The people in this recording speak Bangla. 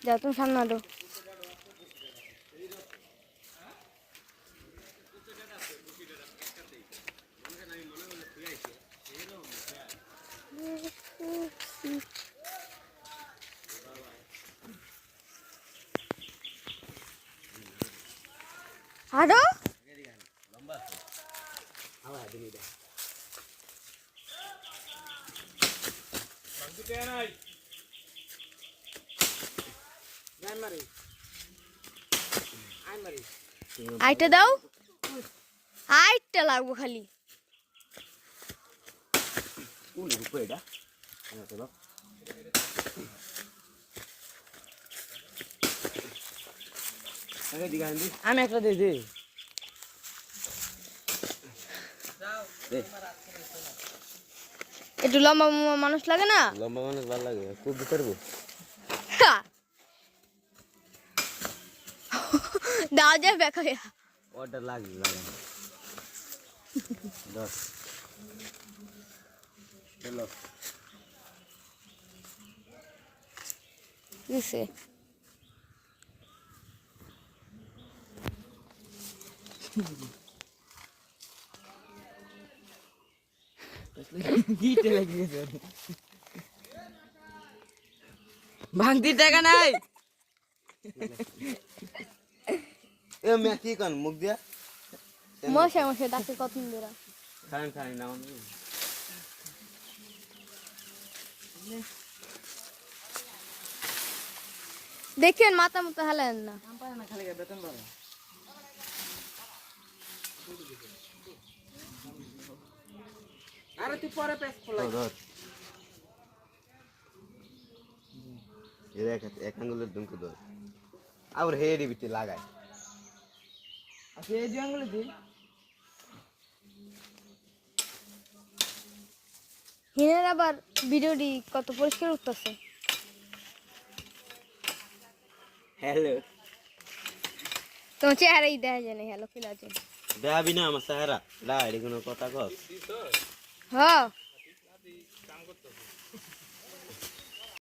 যাও তুমি সামনে আলো। আরো আইটা দাও, আইটা লাগবো খালি। আমি একটা দিয়ে দিই। একটু লম্বা মানুষ লাগে না? লম্বা মানুষ ভালো লাগে, খুব পারবো। দাও যায় দেখা ওটা লাগবে লাগে 10 চলো দিছে। গিটে লেগে গেছে। ভাঙতি টাকা নাই। এ মে কি কোন মুখ দিয়া মশা মশা ডাকে কত দিরা খান খান নাও। দেখেন মাথা মতো হালেন না। খালি বেতন পাবে। আরে তুই পরে পেছ খোলা এর এক আঙ্গুলের দুমকে ধর আর হেডি বিতে লাগায়। আচ্ছা এই যে আঙ্গুলে দি হিনের আবার ভিডিওটি কত পরিষ্কার উঠতেছে। হ্যালো তোমার চেহারাই দেখা যায় না হ্যালো ফিল আছে। দেখাবি না আমার চেহারা লাই কোনো কথা কস। হ্যাঁ